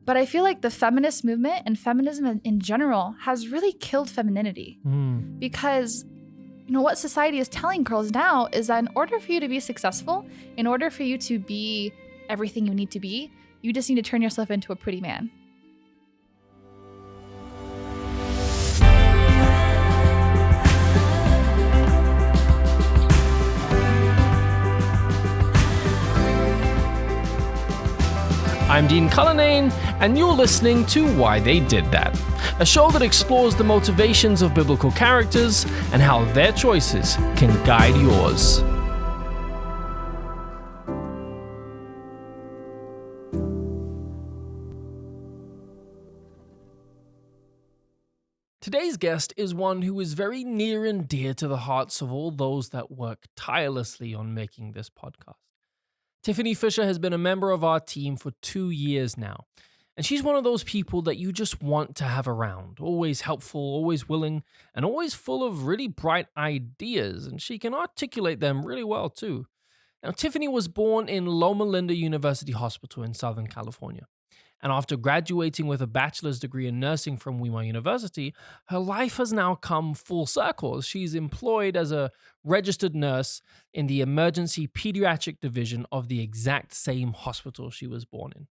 But I feel like the feminist movement and feminism in general has really killed femininity. Because what society is telling girls now is that in order for you to be successful, in order for you to be everything you need to be, you just need to turn yourself into a pretty man. I'm Dean Cullinane, and you're listening to Why They Did That, a show that explores the motivations of biblical characters and how their choices can guide yours. Today's guest is one who is very near and dear to the hearts of all those that work tirelessly on making this podcast. Tiffany Fisher has been a member of our team for 2 years now, and she's one of those people that you just want to have around, always helpful, always willing, and always full of really bright ideas, and she can articulate them really well too. Now, Tiffany was born in Loma Linda University Hospital in Southern California, and after graduating with a bachelor's degree in nursing from Weimar University, her life has now come full circle. She's employed as a registered nurse in the emergency pediatric division of the exact same hospital she was born in.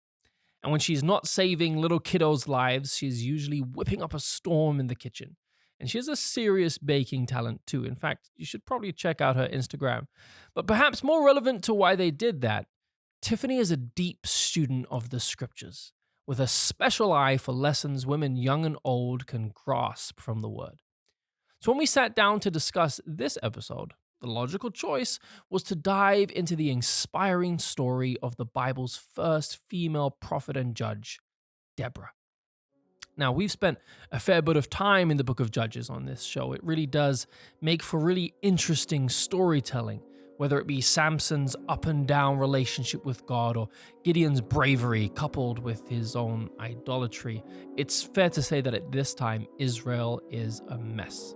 And when she's not saving little kiddos' lives, she's usually whipping up a storm in the kitchen. And she has a serious baking talent too. In fact, you should probably check out her Instagram. But perhaps more relevant to why they did that, Tiffany is a deep student of the scriptures, with a special eye for lessons women young and old can grasp from the word. So when we sat down to discuss this episode, the logical choice was to dive into the inspiring story of the Bible's first female prophet and judge, Deborah. Now, we've spent a fair bit of time in the book of Judges on this show. It really does make for really interesting storytelling, whether it be Samson's up and down relationship with God or Gideon's bravery coupled with his own idolatry. It's fair to say that at this time, Israel is a mess.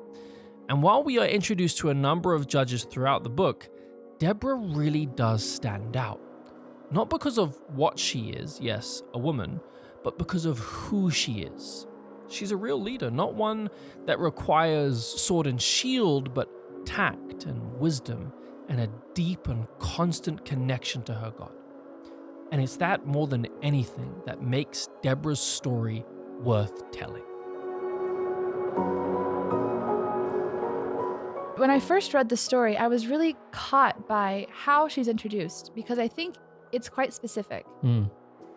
And while we are introduced to a number of judges throughout the book, Deborah really does stand out. Not because of what she is, yes, a woman, but because of who she is. She's a real leader, not one that requires sword and shield, but tact and wisdom and a deep and constant connection to her God. And it's that more than anything that makes Deborah's story worth telling. When I first read the story, I was really caught by how she's introduced, because I think it's quite specific.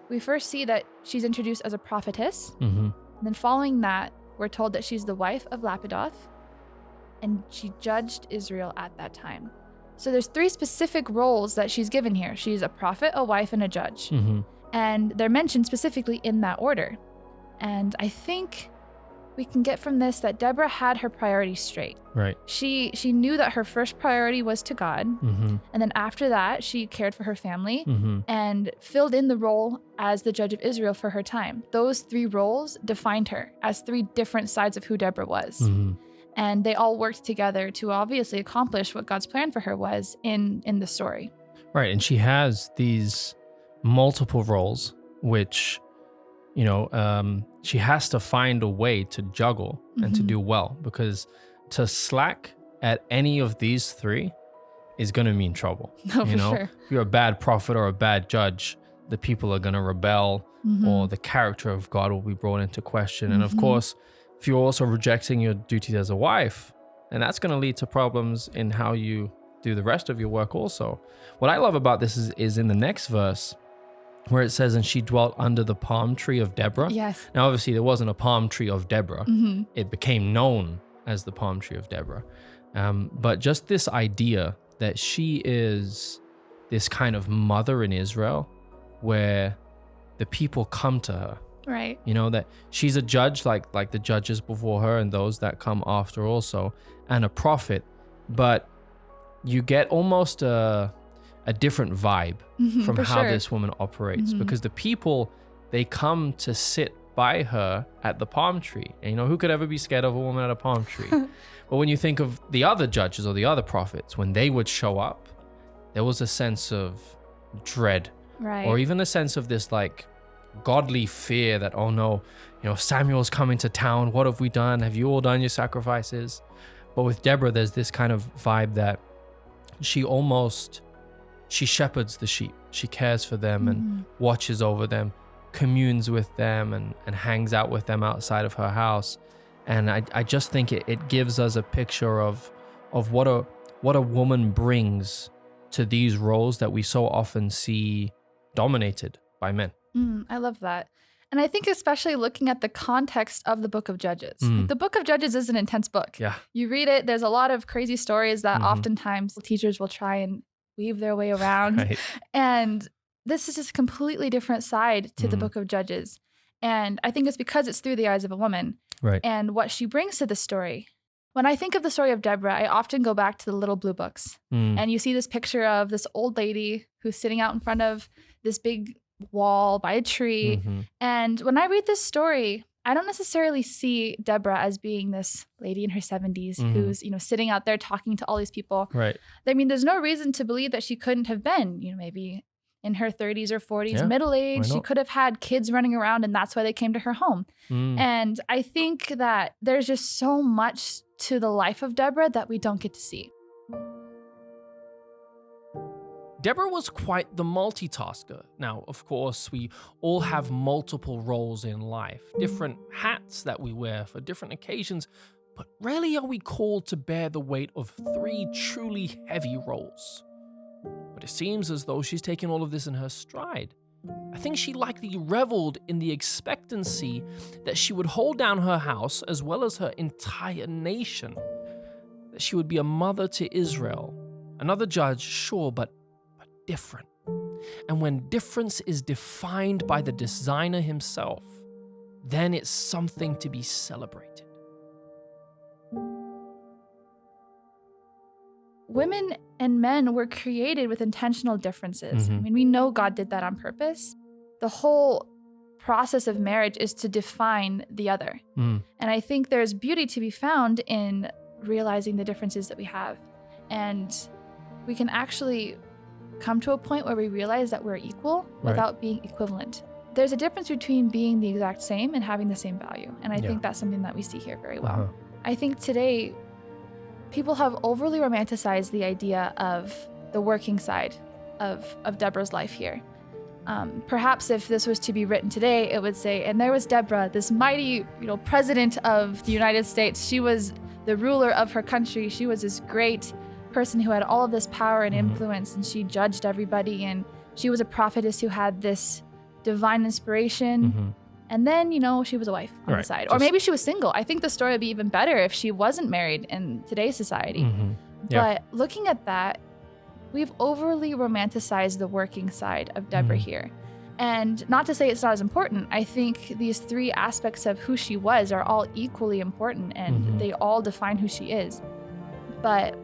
We first see that she's introduced as a prophetess, and then following that, we're told that she's the wife of Lapidoth, and she judged Israel at that time. So there's 3 specific roles that she's given here. She's a prophet, a wife, and a judge. And they're mentioned specifically in that order. And I think we can get from this that Deborah had her priorities straight. Right. She knew that her first priority was to God. And then after that, she cared for her family and filled in the role as the judge of Israel for her time. Those 3 roles defined her as 3 different sides of who Deborah was. And they all worked together to obviously accomplish what God's plan for her was in the story. Right, and she has these multiple roles, which, she has to find a way to juggle and to do well, because to slack at any of these 3 is going to mean trouble. No, for sure. If you're a bad prophet or a bad judge, the people are going to rebel, or the character of God will be brought into question. And of course, if you're also rejecting your duties as a wife, then that's going to lead to problems in how you do the rest of your work also. What I love about this is in the next verse, where it says, and she dwelt under the palm tree of Deborah. Yes. Now, obviously, there wasn't a palm tree of Deborah. It became known as the palm tree of Deborah. But just this idea that she is this kind of mother in Israel where the people come to her. Right. That she's a judge like the judges before her and those that come after also, and a prophet, but you get almost a different vibe from how this woman operates, because the people, they come to sit by her at the palm tree. And who could ever be scared of a woman at a palm tree? But when you think of the other judges or the other prophets, when they would show up, there was a sense of dread, right, or even a sense of this godly fear that, oh no, Samuel's coming to town. What have we done? Have you all done your sacrifices? But with Deborah, there's this kind of vibe that she shepherds the sheep. She cares for them and watches over them, communes with them and hangs out with them outside of her house. And I just think it gives us a picture of what a woman brings to these roles that we so often see dominated by men. I love that. And I think especially looking at the context of the book of Judges. Like, the book of Judges is an intense book. Yeah. You read it, there's a lot of crazy stories that oftentimes teachers will try and weave their way around. Right. And this is just a completely different side to the book of Judges. And I think it's because it's through the eyes of a woman. Right. And what she brings to the story. When I think of the story of Deborah, I often go back to the Little Blue Books. And you see this picture of this old lady who's sitting out in front of this big wall by a tree. And when I read this story, I don't necessarily see Deborah as being this lady in her 70s who's, sitting out there talking to all these people. Right. I mean, there's no reason to believe that she couldn't have been, maybe in her 30s or 40s, middle age. She could have had kids running around, and that's why they came to her home. And I think that there's just so much to the life of Deborah that we don't get to see. Deborah was quite the multitasker. Now, of course, we all have multiple roles in life, different hats that we wear for different occasions, but rarely are we called to bear the weight of 3 truly heavy roles. But it seems as though she's taken all of this in her stride. I think she likely reveled in the expectancy that she would hold down her house as well as her entire nation, that she would be a mother to Israel, another judge, sure, but different. And when difference is defined by the designer himself, then it's something to be celebrated. Women and men were created with intentional differences. I mean, we know God did that on purpose. The whole process of marriage is to define the other. And I think there's beauty to be found in realizing the differences that we have. And we can actually come to a point where we realize that we're equal without being equivalent. There's a difference between being the exact same and having the same value. And I think that's something that we see here very well. I think today, people have overly romanticized the idea of the working side of Deborah's life here. Perhaps if this was to be written today, it would say, and there was Deborah, this mighty, president of the United States. She was the ruler of her country. She was this great person who had all of this power and influence, and she judged everybody, and she was a prophetess who had this divine inspiration. And then, she was a wife on the side. Or maybe she was single. I think the story would be even better if she wasn't married in today's society. But looking at that, we've overly romanticized the working side of Deborah here. And not to say it's not as important. I think these 3 aspects of who she was are all equally important, and they all define who she is. But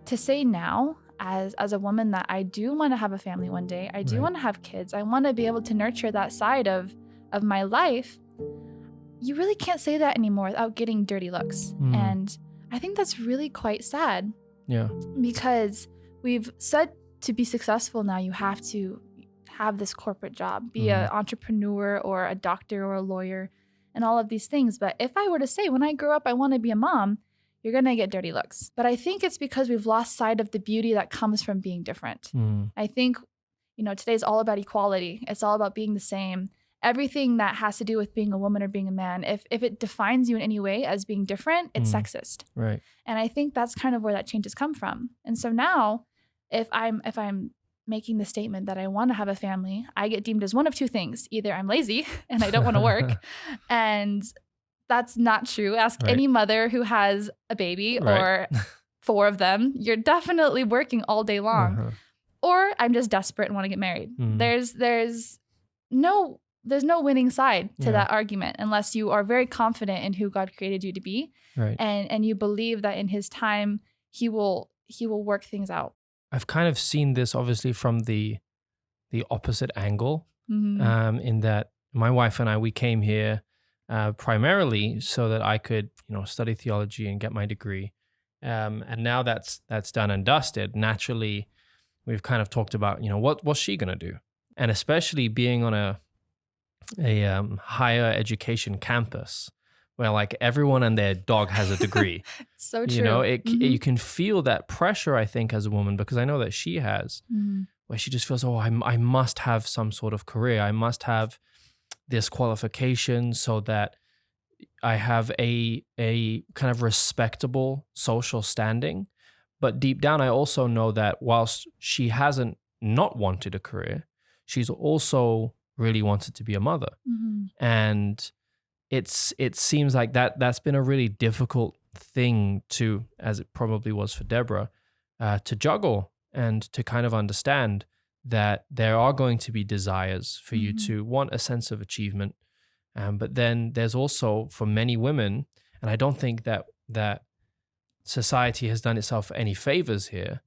to say now, as a woman, that I do want to have a family one day, I do want to have kids, I want to be able to nurture that side of my life, you really can't say that anymore without getting dirty looks. And I think that's really quite sad. Yeah. Because we've said to be successful now, you have to have this corporate job, be an entrepreneur or a doctor or a lawyer and all of these things. But if I were to say, when I grow up, I want to be a mom, you're going to get dirty looks. But I think it's because we've lost sight of the beauty that comes from being different. I think, today's all about equality. It's all about being the same. Everything that has to do with being a woman or being a man, if it defines you in any way as being different, it's sexist. Right. And I think that's kind of where that change has come from. And so now, if I'm making the statement that I want to have a family, I get deemed as one of 2 things. Either I'm lazy and I don't want to work, and that's not true. Ask any mother who has a baby or 4 of them. You're definitely working all day long. Or I'm just desperate and want to get married. There's no winning side to that argument unless you are very confident in who God created you to be. And you believe that in his time, he will work things out. I've kind of seen this obviously from the opposite angle, in that my wife and I, we came here primarily so that I could, study theology and get my degree. And now that's done and dusted. Naturally, we've kind of talked about, what's she going to do? And especially being on a higher education campus where like everyone and their dog has a degree. So true. You know, you can feel that pressure, I think, as a woman, because I know that she has, where she just feels, oh, I must have some sort of career. I must have this qualification so that I have a kind of respectable social standing. But deep down, I also know that whilst she hasn't not wanted a career, she's also really wanted to be a mother. And it seems like that's been a really difficult thing to, as it probably was for Deborah, to juggle and to kind of understand that there are going to be desires for you to want a sense of achievement. But then there's also, for many women, and I don't think that society has done itself any favors here,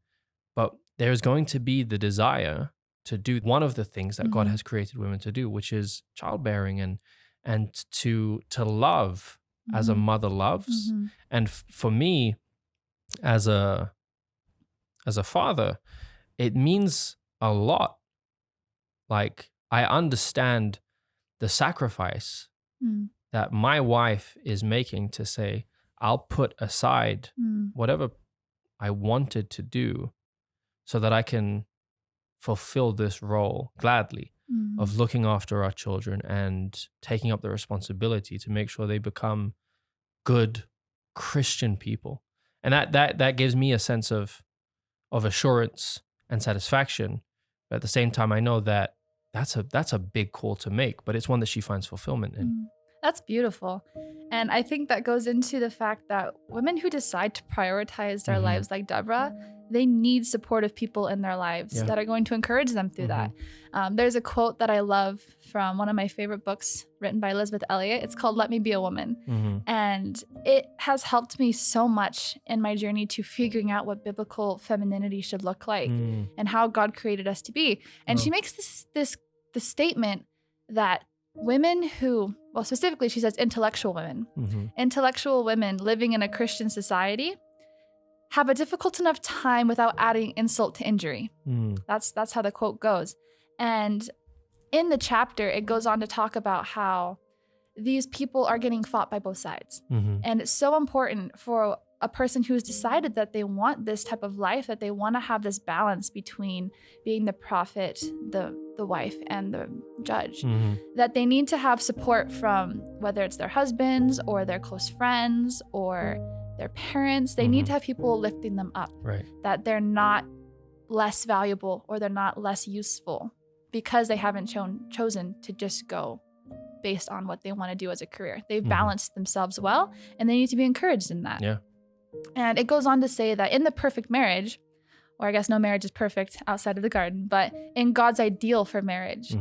but there's going to be the desire to do one of the things that God has created women to do, which is childbearing and to love as a mother loves. And for me, as a father, it means a lot. Like, I understand the sacrifice that my wife is making to say, I'll put aside whatever I wanted to do so that I can fulfill this role gladly of looking after our children and taking up the responsibility to make sure they become good Christian people. And that gives me a sense of assurance and satisfaction. But at the same time, I know that that's a big call to make, but it's one that she finds fulfillment in. That's beautiful. And I think that goes into the fact that women who decide to prioritize their lives like Deborah, they need supportive people in their lives that are going to encourage them through that. There's a quote that I love from one of my favorite books written by Elizabeth Elliot. It's called Let Me Be a Woman. And it has helped me so much in my journey to figuring out what biblical femininity should look like and how God created us to be. And she makes this statement that women who, well, specifically she says intellectual women, intellectual women living in a Christian society have a difficult enough time without adding insult to injury. That's how the quote goes. And in the chapter, it goes on to talk about how these people are getting fought by both sides. And it's so important for a person who's decided that they want this type of life, that they want to have this balance between being the prophet, the wife, and the judge, that they need to have support from whether it's their husbands or their close friends or their parents. They need to have people lifting them up, that they're not less valuable or they're not less useful because they haven't chosen to just go based on what they want to do as a career. They've balanced themselves well, and they need to be encouraged in that. And it goes on to say that in the perfect marriage, or I guess no marriage is perfect outside of the garden, but in God's ideal for marriage,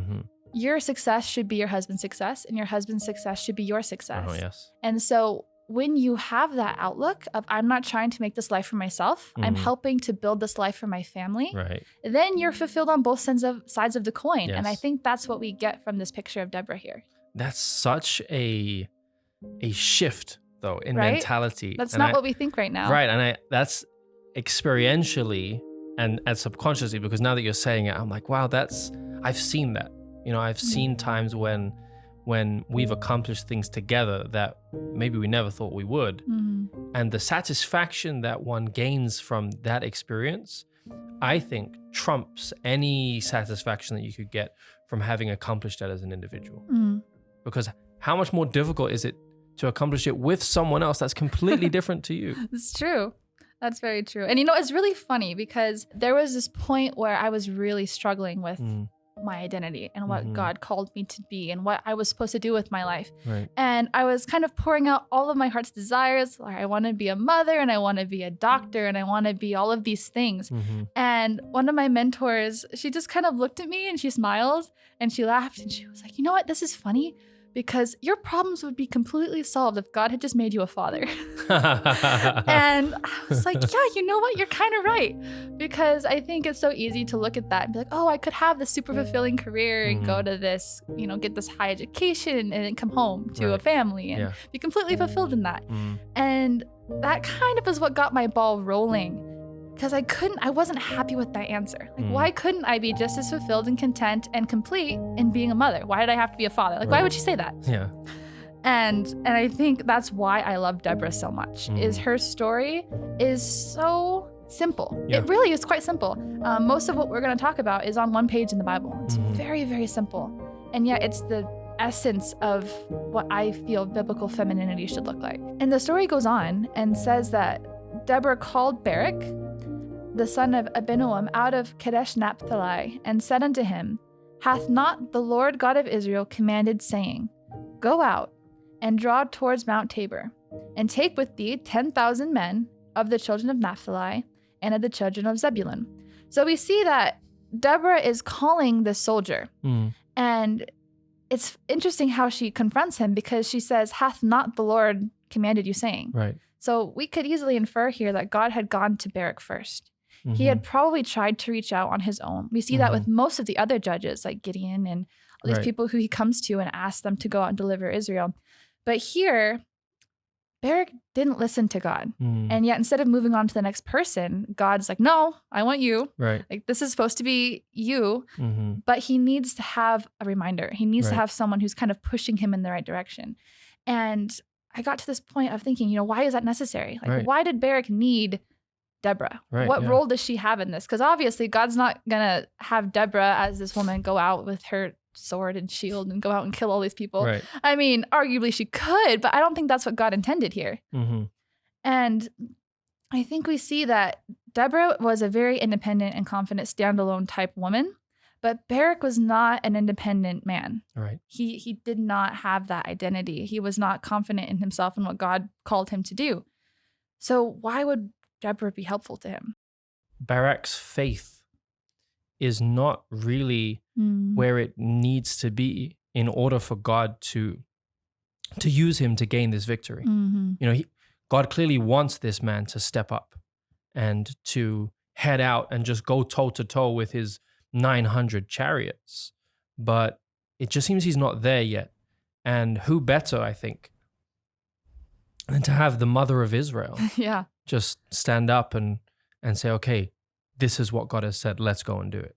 your success should be your husband's success, and your husband's success should be your success. And so when you have that outlook of, I'm not trying to make this life for myself, I'm helping to build this life for my family, then you're fulfilled on both sides of the coin. And I think that's what we get from this picture of Deborah here. That's such a shift, though, in mentality. That's not what we think right now. And that's experientially and subconsciously, because now that you're saying it, I'm like, wow, I've seen that. You know, I've seen times when we've accomplished things together that maybe we never thought we would. And the satisfaction that one gains from that experience, I think, trumps any satisfaction that you could get from having accomplished that as an individual. Because how much more difficult is it to accomplish it with someone else that's completely different to you? It's true. That's very true. And you know, it's really funny because there was this point where I was really struggling with my identity and what God called me to be and what I was supposed to do with my life. And I was kind of pouring out all of my heart's desires. Like, I want to be a mother and I want to be a doctor and I want to be all of these things. And one of my mentors, she just kind of looked at me and she smiled and she laughed and she was like, you know what, this is funny because your problems would be completely solved if God had just made you a father. And I was like, yeah, you know what? You're kind of right. Because I think it's so easy to look at that and be like, oh, I could have this super fulfilling career and go to this, you know, get this high education and then come home to a family and be completely fulfilled in that. And that kind of is what got my ball rolling because I wasn't happy with that answer. Like, why couldn't I be just as fulfilled and content and complete in being a mother? Why did I have to be a father? Like, why would she say that? Yeah. And I think that's why I love Deborah so much, is her story is so simple. Yeah. It really is quite simple. Most of what we're going to talk about is on one page in the Bible. It's very, very simple. And yet it's the essence of what I feel biblical femininity should look like. And the story goes on and says that Deborah called Barak, the son of Abinoam, out of Kadesh Naphtali, and said unto him, Hath not the Lord God of Israel commanded, saying, Go out and draw towards Mount Tabor, and take with thee 10,000 men of the children of Naphtali and of the children of Zebulun. So we see that Deborah is calling this soldier. And it's interesting how she confronts him, because she says, Hath not the Lord commanded you, saying? Right. So we could easily infer here that God had gone to Barak first. He had probably tried to reach out on his own. We see that with most of the other judges, like Gideon and all these people who he comes to and asks them to go out and deliver Israel. But here, Barak didn't listen to God. And yet instead of moving on to the next person, God's like, no, I want you. Right. Like, this is supposed to be you. But he needs to have a reminder. He needs to have someone who's kind of pushing him in the right direction. And I got to this point of thinking, why is that necessary? Like, why did Barak need Deborah? What role does she have in this? Because obviously God's not going to have Deborah as this woman go out with her sword and shield and go out and kill all these people. Right. I mean, arguably she could, but I don't think that's what God intended here. And I think we see that Deborah was a very independent and confident standalone type woman, but Barak was not an independent man. Right. He did not have that identity. He was not confident in himself and what God called him to do. So why would Deborah be helpful to him? Barak's faith is not really where it needs to be in order for God to use him to gain this victory. God clearly wants this man to step up and to head out and just go toe to toe with his 900 chariots. But it just seems he's not there yet. And who better, I think, than to have the mother of Israel just stand up and say, okay, this is what God has said, let's go and do it.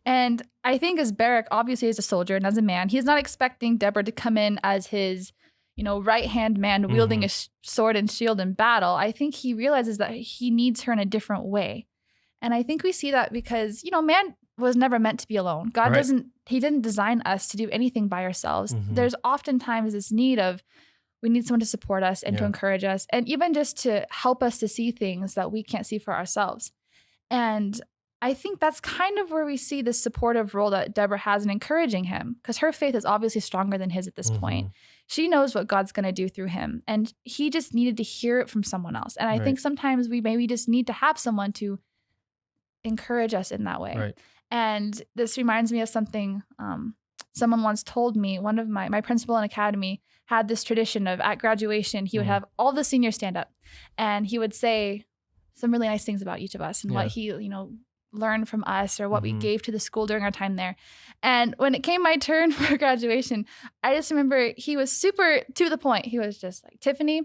And I think as Barak, obviously as a soldier and as a man, he's not expecting Deborah to come in as his, right-hand man wielding a sword and shield in battle. I think he realizes that he needs her in a different way. And I think we see that because, man was never meant to be alone. God he didn't design us to do anything by ourselves. There's oftentimes this need of, we need someone to support us and to encourage us, and even just to help us to see things that we can't see for ourselves. And I think that's kind of where we see this supportive role that Deborah has in encouraging him, because her faith is obviously stronger than his at this point. She knows what God's going to do through him, and he just needed to hear it from someone else. And I think sometimes we maybe just need to have someone to encourage us in that way. And this reminds me of something someone once told me. One of my principal in academy had this tradition of, at graduation, he would have all the seniors stand up and he would say some really nice things about each of us and what he, learned from us or what we gave to the school during our time there. And when it came my turn for graduation, I just remember he was super to the point. He was just like, Tiffany,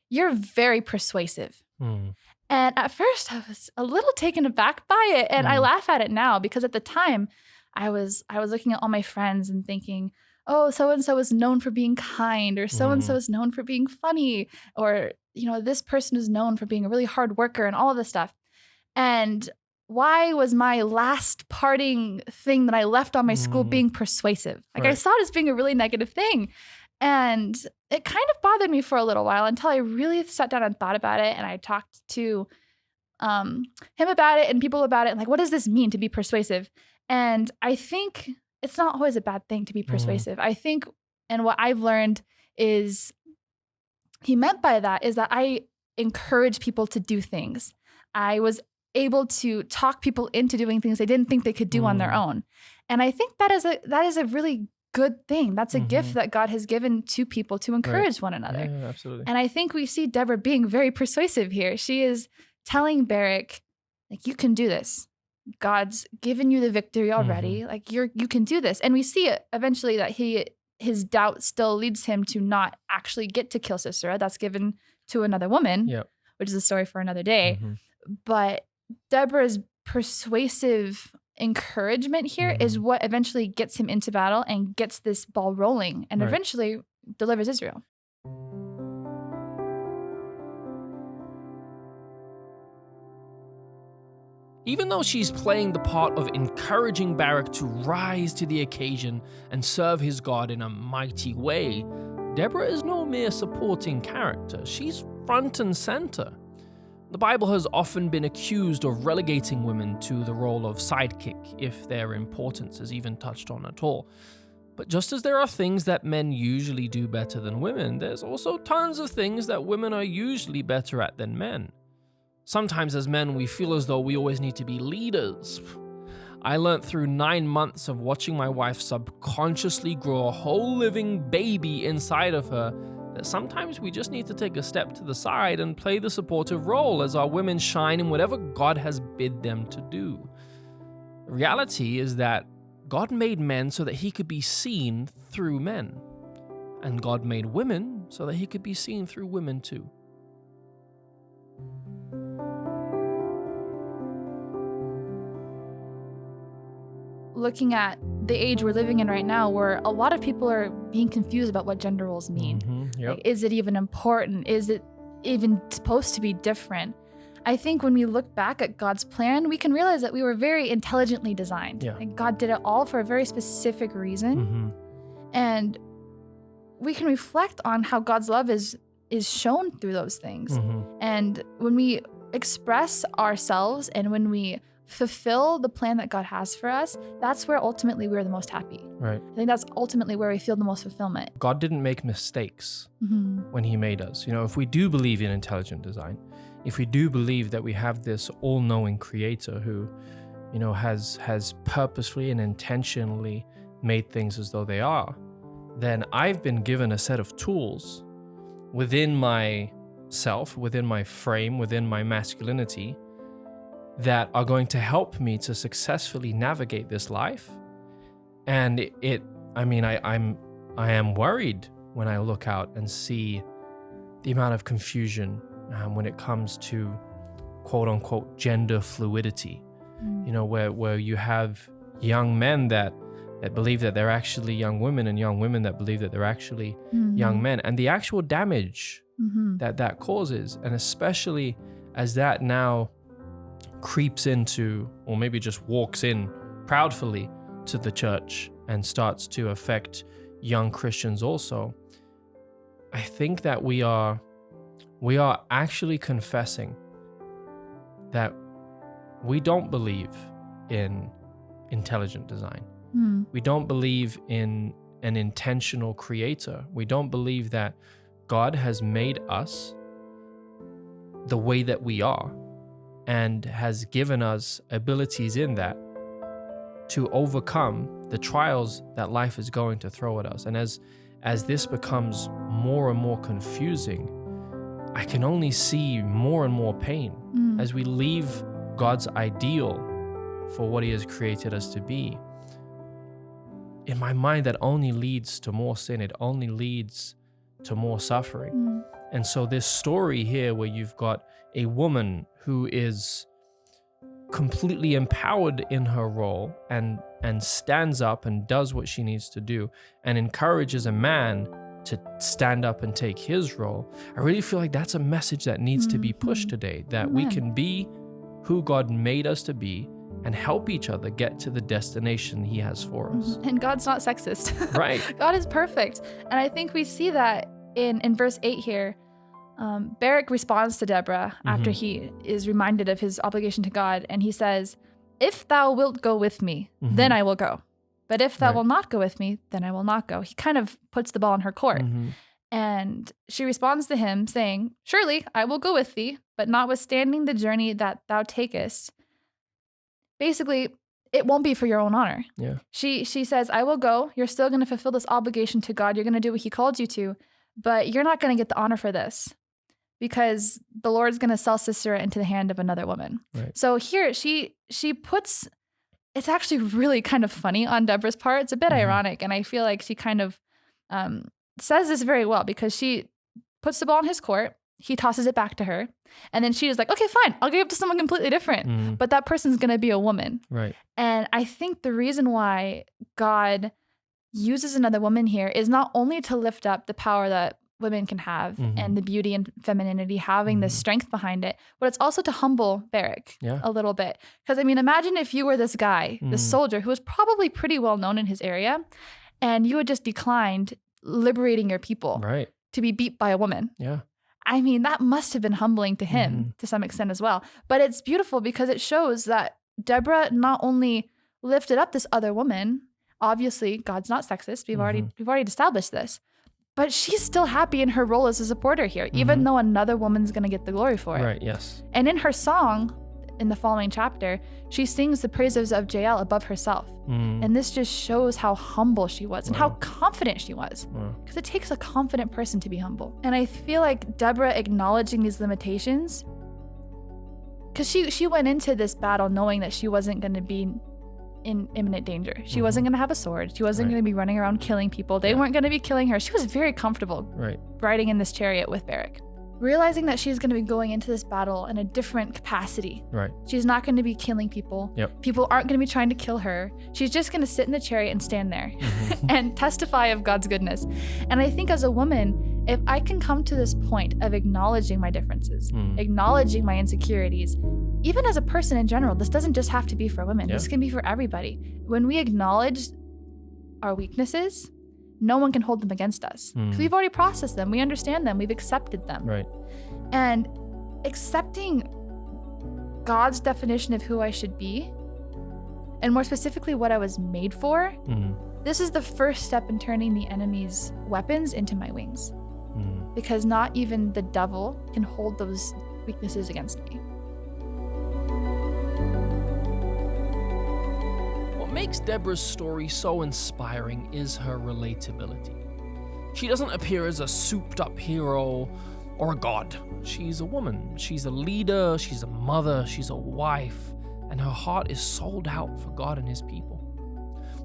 you're very persuasive. And at first I was a little taken aback by it. And I laugh at it now because at the time I was looking at all my friends and thinking, oh, so-and-so is known for being kind, or so-and-so is known for being funny, or, this person is known for being a really hard worker and all of this stuff. And why was my last parting thing that I left on my school being persuasive? Like I saw it as being a really negative thing. And it kind of bothered me for a little while until I really sat down and thought about it. And I talked to him about it and people about it. And like, what does this mean to be persuasive? And I think it's not always a bad thing to be persuasive. I think, and what I've learned is he meant by that is that I encourage people to do things. I was able to talk people into doing things they didn't think they could do on their own. And I think that is a really good thing. That's a gift that God has given to people to encourage one another. Yeah, absolutely. And I think we see Deborah being very persuasive here. She is telling Barak, like, you can do this. God's given you the victory already. Like you can do this. And we see it eventually that his doubt still leads him to not actually get to kill Sisera. That's given to another woman, which is a story for another day. But Deborah's persuasive encouragement here is what eventually gets him into battle and gets this ball rolling and eventually delivers Israel. Even though she's playing the part of encouraging Barak to rise to the occasion and serve his God in a mighty way, Deborah is no mere supporting character. She's front and center. The Bible has often been accused of relegating women to the role of sidekick if their importance is even touched on at all. But just as there are things that men usually do better than women, there's also tons of things that women are usually better at than men. Sometimes as men, we feel as though we always need to be leaders. I learned through 9 months of watching my wife subconsciously grow a whole living baby inside of her that sometimes we just need to take a step to the side and play the supportive role as our women shine in whatever God has bid them to do. The reality is that God made men so that he could be seen through men. And God made women so that he could be seen through women too. Looking at the age we're living in right now, where a lot of people are being confused about what gender roles mean. Like, is it even important? Is it even supposed to be different? I think when we look back at God's plan, we can realize that we were very intelligently designed. Like, God did it all for a very specific reason. And we can reflect on how God's love is shown through those things. And when we express ourselves and when we fulfill the plan that God has for us, that's where ultimately we're the most happy. Right. I think that's ultimately where we feel the most fulfillment. God didn't make mistakes when he made us. You know, if we do believe in intelligent design, if we do believe that we have this all-knowing creator who, you know, has purposefully and intentionally made things as though they are, then I've been given a set of tools within myself, within my frame, within my masculinity, that are going to help me to successfully navigate this life. And I am worried when I look out and see the amount of confusion when it comes to quote unquote gender fluidity. You know, where you have young men that believe that they're actually young women and young women that believe that they're actually young men, and the actual damage that causes. And especially as that now creeps into, or maybe just walks in proudly to the church and starts to affect young Christians also, I think that we are actually confessing that we don't believe in intelligent design. We don't believe in an intentional creator. We don't believe that God has made us the way that we are and has given us abilities in that to overcome the trials that life is going to throw at us. And as this becomes more and more confusing, I can only see more and more pain as we leave God's ideal for what he has created us to be. In my mind, that only leads to more sin. It only leads to more suffering. And so this story here where you've got a woman who is completely empowered in her role and stands up and does what she needs to do and encourages a man to stand up and take his role, I really feel like that's a message that needs to be pushed today, that we can be who God made us to be and help each other get to the destination he has for us. And God's not sexist. Right. God is perfect. And I think we see that in verse 8 here. Barak responds to Deborah after he is reminded of his obligation to God. And he says, "If thou wilt go with me, then I will go. But if thou wilt not go with me, then I will not go." He kind of puts the ball in her court. And she responds to him saying, "Surely I will go with thee, but notwithstanding the journey that thou takest." Basically, it won't be for your own honor. Yeah. She says, "I will go. You're still going to fulfill this obligation to God. You're going to do what he called you to, but you're not going to get the honor for this because the Lord's going to sell Sisera into the hand of another woman." Right. So here she puts, it's actually really kind of funny on Deborah's part. It's a bit ironic. And I feel like she kind of says this very well because she puts the ball in his court he tosses it back to her. And then she is like, okay, fine, I'll give it to someone completely different. But that person's going to be a woman. Right. And I think the reason why God uses another woman here is not only to lift up the power that women can have and the beauty and femininity, having the strength behind it, but it's also to humble Barak a little bit. Because I mean, imagine if you were this guy, this soldier who was probably pretty well known in his area, and you had just declined liberating your people to be beat by a woman. Yeah. I mean, that must have been humbling to him to some extent as well. But it's beautiful because it shows that Deborah not only lifted up this other woman, obviously God's not sexist, we've already established this, but she's still happy in her role as a supporter here, even though another woman's going to get the glory for it. Right, yes. And in her song, in the following chapter, she sings the praises of Jael above herself. And this just shows how humble she was and how confident she was. Because it takes a confident person to be humble. And I feel like Deborah acknowledging these limitations, because she went into this battle knowing that she wasn't going to be in imminent danger. She wasn't going to have a sword. She wasn't going to be running around killing people. They weren't going to be killing her. She was very comfortable riding in this chariot with Barak. Realizing that she's going to be going into this battle in a different capacity. Right. She's not going to be killing people. People aren't going to be trying to kill her. She's just going to sit in the chariot and stand there and testify of God's goodness. And I think as a woman, if I can come to this point of acknowledging my differences, acknowledging my insecurities, even as a person in general, this doesn't just have to be for women. This can be for everybody. When we acknowledge our weaknesses, no one can hold them against us. Because we've already processed them. We understand them. We've accepted them. Right. And accepting God's definition of who I should be, and more specifically what I was made for, this is the first step in turning the enemy's weapons into my wings. Because not even the devil can hold those weaknesses against me. What makes Deborah's story so inspiring is her relatability. She doesn't appear as a souped-up hero or a god. She's a woman. She's a leader. She's a mother. She's a wife. And her heart is sold out for God and his people.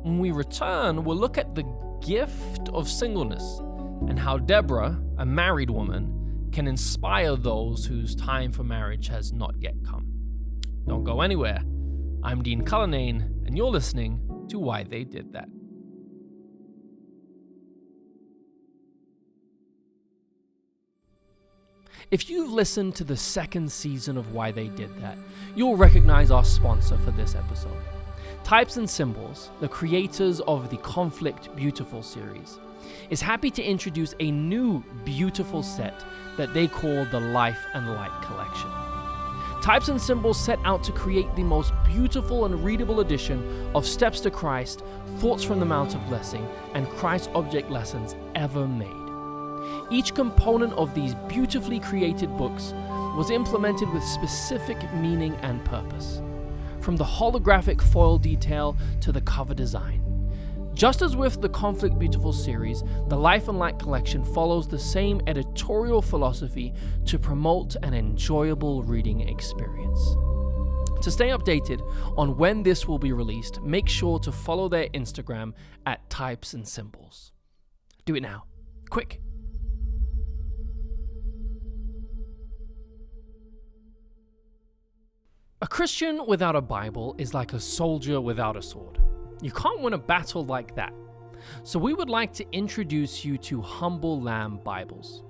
When we return, we'll look at the gift of singleness and how Deborah, a married woman, can inspire those whose time for marriage has not yet come. Don't go anywhere. I'm Dean Cullinane, and you're listening to Why They Did That. If you've listened to the second season of Why They Did That, you'll recognize our sponsor for this episode. Types and Symbols, the creators of the Conflict Beautiful series, is happy to introduce a new beautiful set that they call the Life and Light Collection. Types and Symbols set out to create the most beautiful and readable edition of Steps to Christ, Thoughts from the Mount of Blessing, and Christ Object Lessons ever made. Each component of these beautifully created books was implemented with specific meaning and purpose, from the holographic foil detail to the cover design. Just as with the Conflict Beautiful series, the Life and Light collection follows the same editorial philosophy to promote an enjoyable reading experience. To stay updated on when this will be released, make sure to follow their Instagram at Types and Symbols. Do it now. Quick. A Christian without a Bible is like a soldier without a sword. You can't win a battle like that. So we would like to introduce you to Humble Lamb Bibles.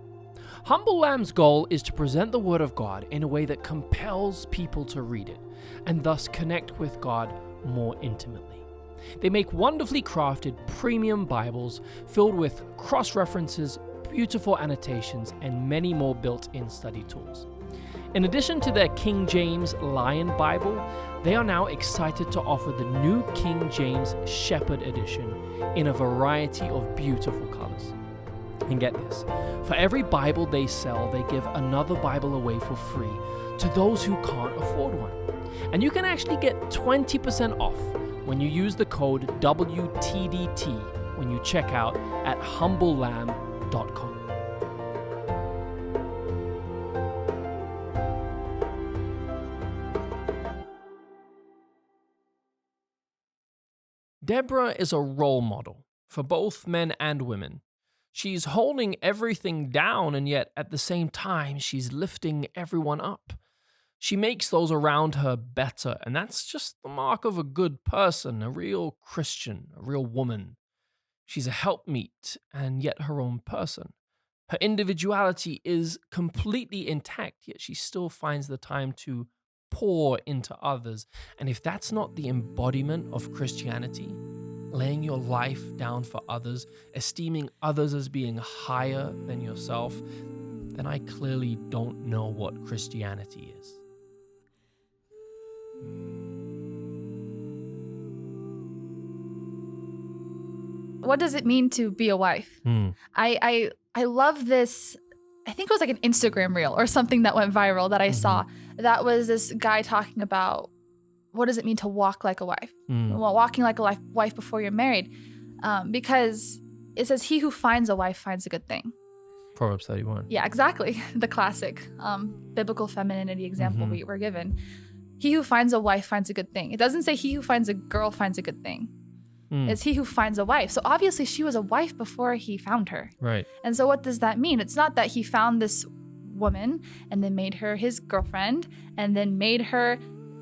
Humble Lamb's goal is to present the Word of God in a way that compels people to read it, and thus connect with God more intimately. They make wonderfully crafted premium Bibles filled with cross-references, beautiful annotations, and many more built-in study tools. In addition to their King James Lion Bible, they are now excited to offer the new King James Shepherd Edition in a variety of beautiful colors. And get this, for every Bible they sell, they give another Bible away for free to those who can't afford one. And you can actually get 20% off when you use the code WTDT when you check out at humblelamb.com. Deborah is a role model for both men and women. She's holding everything down, and yet at the same time, she's lifting everyone up. She makes those around her better, and that's just the mark of a good person, a real Christian, a real woman. She's a helpmeet, and yet her own person. Her individuality is completely intact, yet she still finds the time to pour into others. And if that's not the embodiment of Christianity, laying your life down for others, esteeming others as being higher than yourself, then I clearly don't know what Christianity is. What does it mean to be a wife? I love this. I think it was like an Instagram reel or something that went viral that I saw. That was this guy talking about what does it mean to walk like a wife? Well, walking like a wife before you're married. Because it says, he who finds a wife finds a good thing. Proverbs 31. Yeah, exactly. The classic biblical femininity example we were given. He who finds a wife finds a good thing. It doesn't say he who finds a girl finds a good thing. It's he who finds a wife. So obviously she was a wife before he found her. Right. And so what does that mean? It's not that he found this woman and then made her his girlfriend and then made her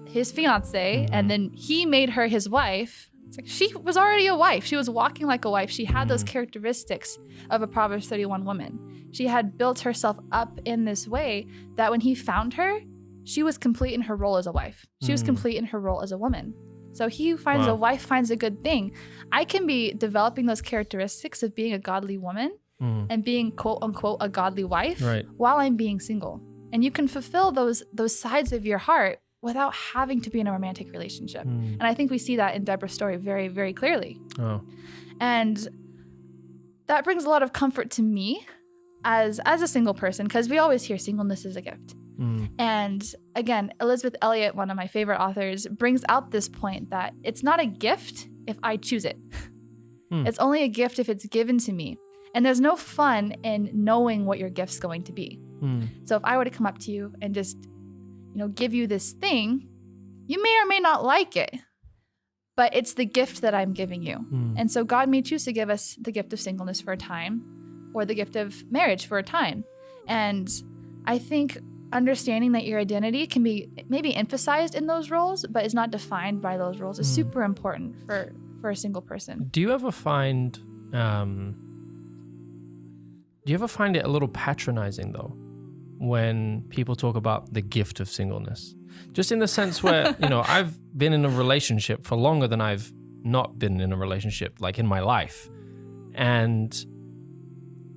his fiance and then he made her his wife. It's like she was already a wife. She was walking like a wife. She had those characteristics of a Proverbs 31 woman. She had built herself up in this way that when he found her, she was complete in her role as a wife. She was complete in her role as a woman. So he who finds a wife finds a good thing. I can be developing those characteristics of being a godly woman and being quote unquote a godly wife while I'm being single. And you can fulfill those sides of your heart without having to be in a romantic relationship. And I think we see that in Deborah's story very, very clearly. And that brings a lot of comfort to me as a single person, because we always hear singleness is a gift. And again, Elizabeth Elliot, one of my favorite authors, brings out this point that it's not a gift if I choose it. It's only a gift if it's given to me. And there's no fun in knowing what your gift's going to be. So if I were to come up to you and just, give you this thing, you may or may not like it, but it's the gift that I'm giving you. And so God may choose to give us the gift of singleness for a time or the gift of marriage for a time. And I think understanding that your identity can be maybe emphasized in those roles, but is not defined by those roles is super important for a single person. Do you ever find it a little patronizing though, when people talk about the gift of singleness? Just in the sense where, I've been in a relationship for longer than I've not been in a relationship, like in my life. And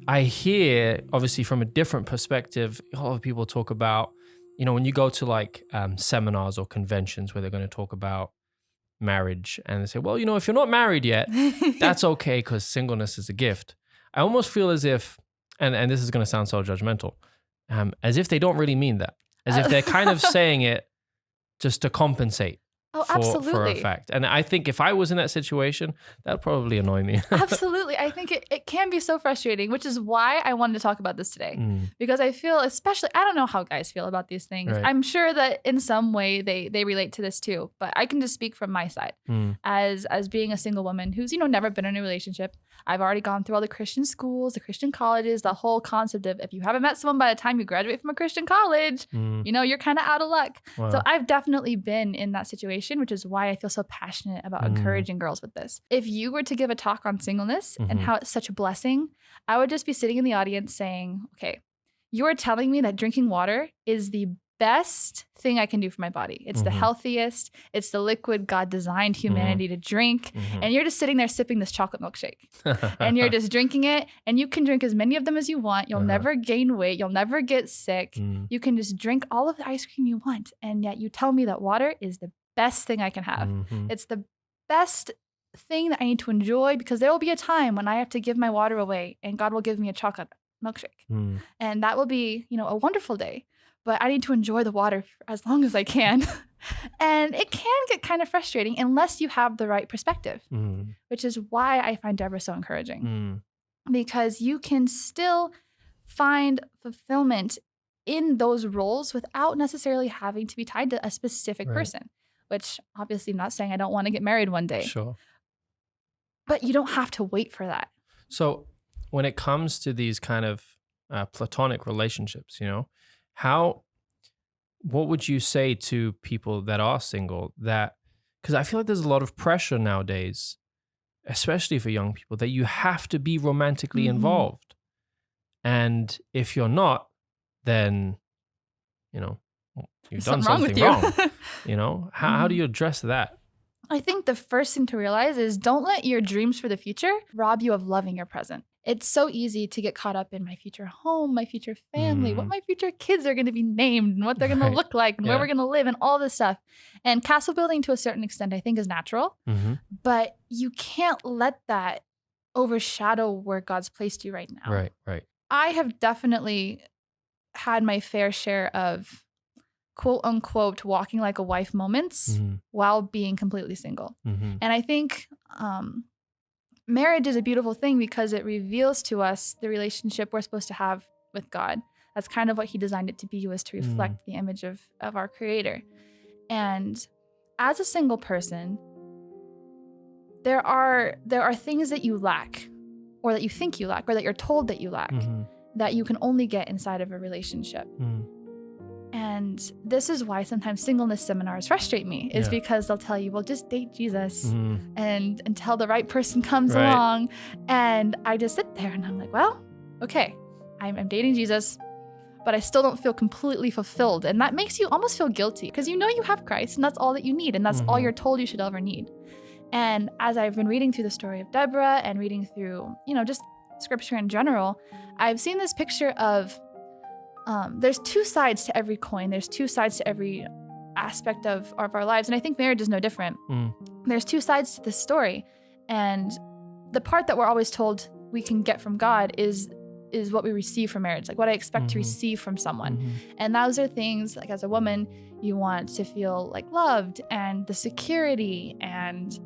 I hear, obviously, from a different perspective, a lot of people talk about, when you go to like seminars or conventions where they're going to talk about marriage and they say, well, if you're not married yet, that's okay because singleness is a gift. I almost feel as if, and this is going to sound so judgmental, as if they don't really mean that, as if they're kind of saying it just to compensate. For a fact. And I think if I was in that situation, that'd probably annoy me. Absolutely. I think it can be so frustrating, which is why I wanted to talk about this today. Because I feel, especially, I don't know how guys feel about these things. Right. I'm sure that in some way they relate to this too, but I can just speak from my side as being a single woman who's, never been in a relationship. I've already gone through all the Christian schools, the Christian colleges, the whole concept of if you haven't met someone by the time you graduate from a Christian college, you're kind of out of luck. Wow. So I've definitely been in that situation, which is why I feel so passionate about encouraging girls with this. If you were to give a talk on singleness and how it's such a blessing, I would just be sitting in the audience saying, okay, you are telling me that drinking water is the best thing I can do for my body. It's the healthiest. It's the liquid God designed humanity to drink. And you're just sitting there sipping this chocolate milkshake. And you're just drinking it. And you can drink as many of them as you want. You'll never gain weight. You'll never get sick. You can just drink all of the ice cream you want. And yet you tell me that water is the best thing I can have. It's the best thing that I need to enjoy, because there will be a time when I have to give my water away and God will give me a chocolate milkshake. And that will be, a wonderful day. But I need to enjoy the water for as long as I can. And it can get kind of frustrating unless you have the right perspective, which is why I find Deborah so encouraging. Because you can still find fulfillment in those roles without necessarily having to be tied to a specific person, which obviously I'm not saying I don't want to get married one day. Sure. But you don't have to wait for that. So when it comes to these kind of platonic relationships, what would you say to people that are single because I feel like there's a lot of pressure nowadays, especially for young people, that you have to be romantically involved. And if you're not, then, you've done something wrong. How do you address that? I think the first thing to realize is don't let your dreams for the future rob you of loving your present. It's so easy to get caught up in my future home, my future family, what my future kids are going to be named and what they're going to look like and where we're going to live and all this stuff. And castle building to a certain extent, I think, is natural, but you can't let that overshadow where God's placed you right now. Right. I have definitely had my fair share of quote unquote walking like a wife moments while being completely single. And I think marriage is a beautiful thing because it reveals to us the relationship we're supposed to have with God. That's kind of what he designed it to be, was to reflect the image of our Creator. And as a single person, there are things that you lack, or that you think you lack, or that you're told that you lack, that you can only get inside of a relationship. And this is why sometimes singleness seminars frustrate me, is because they'll tell you, well, just date Jesus and until the right person comes along. And I just sit there and I'm like, well, okay, I'm dating Jesus, but I still don't feel completely fulfilled. And that makes you almost feel guilty because you have Christ and that's all that you need. And that's all you're told you should ever need. And as I've been reading through the story of Deborah and reading through, just scripture in general, I've seen this picture of there's two sides to every coin. There's two sides to every aspect of our lives. And I think marriage is no different. There's two sides to this story. And the part that we're always told we can get from God is what we receive from marriage, like what I expect to receive from someone. And those are things like, as a woman, you want to feel like loved and the security and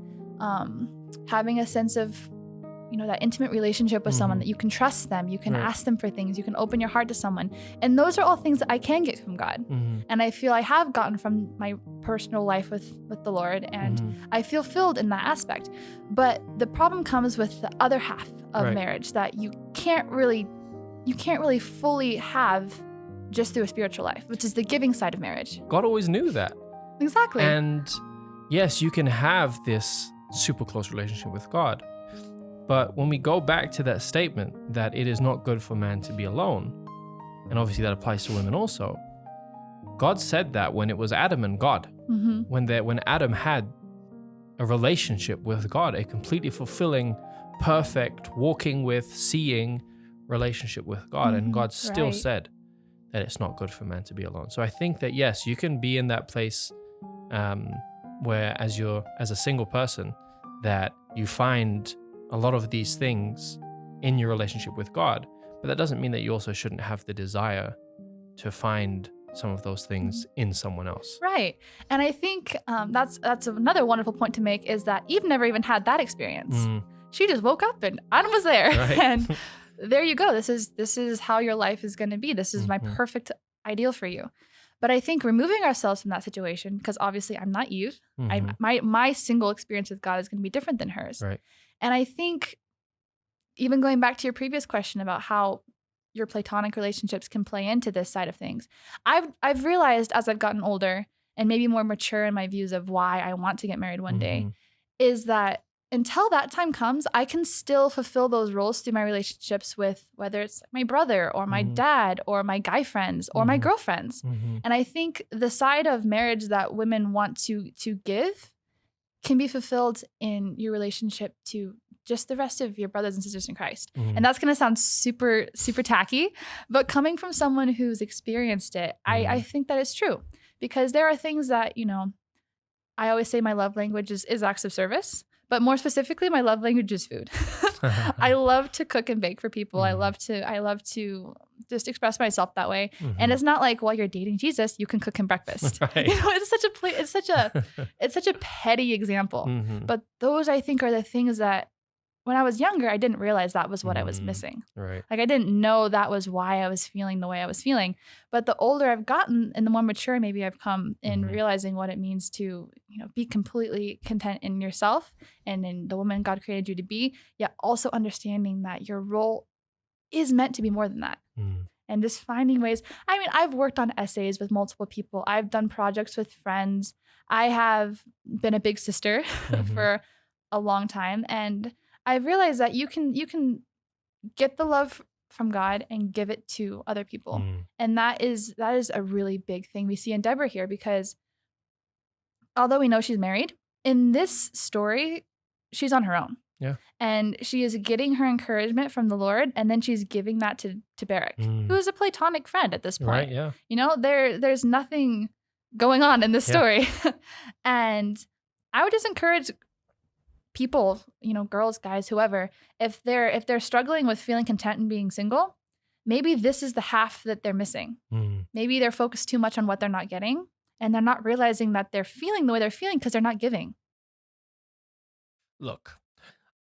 having a sense of that intimate relationship with someone, that you can trust them, you can ask them for things, you can open your heart to someone. And those are all things that I can get from God. And I feel I have gotten from my personal life with the Lord, and I feel filled in that aspect. But the problem comes with the other half of marriage that you can't really fully have just through a spiritual life, which is the giving side of marriage. God always knew that. Exactly. And yes, you can have this super close relationship with God. But when we go back to that statement that it is not good for man to be alone, and obviously that applies to women also, God said that when it was Adam and God, when Adam had a relationship with God, a completely fulfilling, perfect, walking with, seeing relationship with God, and God still said that it's not good for man to be alone. So I think that yes, you can be in that place where as a single person, that you find a lot of these things in your relationship with God, but that doesn't mean that you also shouldn't have the desire to find some of those things in someone else. Right. And I think that's another wonderful point to make, is that Eve never even had that experience. She just woke up and Adam was there. And there you go. This is how your life is going to be. This is my perfect ideal for you. But I think removing ourselves from that situation, because obviously I'm not Eve, my single experience with God is going to be different than hers. Right. And I think even going back to your previous question about how your platonic relationships can play into this side of things, I've realized as I've gotten older and maybe more mature in my views of why I want to get married one day, is that until that time comes, I can still fulfill those roles through my relationships with, whether it's my brother or my dad or my guy friends or my girlfriends. And I think the side of marriage that women want to give can be fulfilled in your relationship to just the rest of your brothers and sisters in Christ. And that's going to sound super, super tacky, but coming from someone who's experienced it, I think that it's true, because there are things that, I always say my love language is acts of service, but more specifically, my love language is food. I love to cook and bake for people. I love to just express myself that way. And it's not like, while you're dating Jesus, you can cook him breakfast. It's such a petty example. But those, I think, are the things that when I was younger, I didn't realize that was what I was missing. Right. Like I didn't know that was why I was feeling the way I was feeling. But the older I've gotten and the more mature maybe I've come in realizing what it means to, be completely content in yourself and in the woman God created you to be, yet also understanding that your role is meant to be more than that. And just finding ways. I mean, I've worked on essays with multiple people. I've done projects with friends. I have been a big sister for a long time. And I've realized that you can get the love from God and give it to other people. And that is a really big thing we see in Deborah here, because although we know she's married, in this story, she's on her own. Yeah. And she is getting her encouragement from the Lord, and then she's giving that to Barak, who is a Platonic friend at this point. Right, yeah. You know, there's nothing going on in this story. And I would just encourage people, you know, girls, guys, whoever, if they're struggling with feeling content and being single, maybe this is the half that they're missing. Maybe they're focused too much on what they're not getting, and they're not realizing that they're feeling the way they're feeling because they're not giving. Look,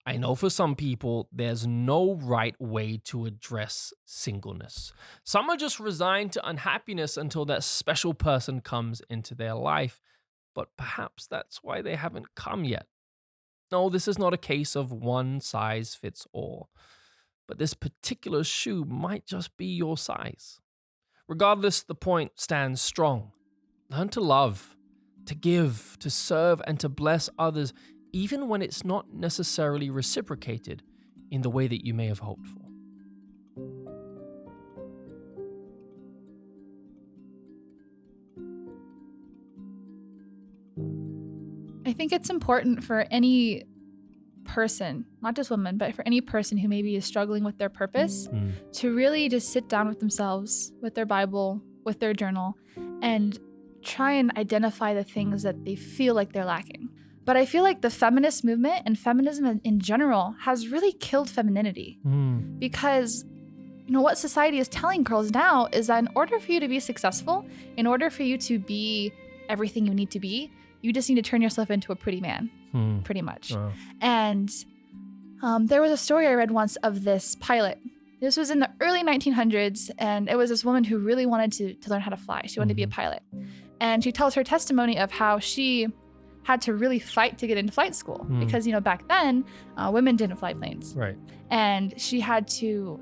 I know for some people, there's no right way to address singleness. Some are just resigned to unhappiness until that special person comes into their life, but perhaps that's why they haven't come yet. No, this is not a case of one size fits all, but this particular shoe might just be your size. Regardless, the point stands strong. Learn to love, to give, to serve, and to bless others, even when it's not necessarily reciprocated in the way that you may have hoped for. I think it's important for any person, not just women, but for any person who maybe is struggling with their purpose, to really just sit down with themselves, with their Bible, with their journal, and try and identify the things that they feel like they're lacking. But I feel like the feminist movement and feminism in general has really killed femininity, because you know what society is telling girls now is that in order for you to be successful, in order for you to be everything you need to be, you just need to turn yourself into a pretty man, pretty much. And there was a story I read once of this pilot. This was in the early 1900s, and it was this woman who really wanted to learn how to fly. She wanted to be a pilot. And she tells her testimony of how she had to really fight to get into flight school because, you know, back then women didn't fly planes. Right. And she had to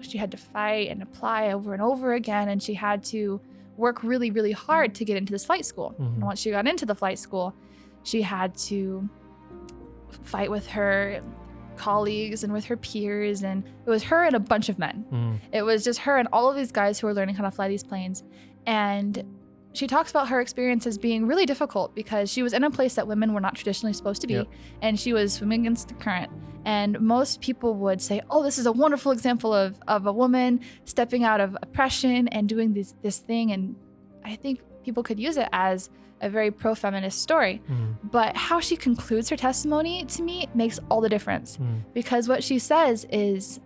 fight and apply over and over again. And she had to work really, really hard to get into this flight school. And once she got into the flight school, she had to fight with her colleagues and with her peers. And it was her and a bunch of men. It was just her and all of these guys who were learning how to fly these planes. And she talks about her experiences being really difficult because she was in a place that women were not traditionally supposed to be, and she was swimming against the current. And most people would say, oh, this is a wonderful example of a woman stepping out of oppression and doing this thing. And I think people could use it as a very pro-feminist story. But how she concludes her testimony, to me, makes all the difference. Because what she says is,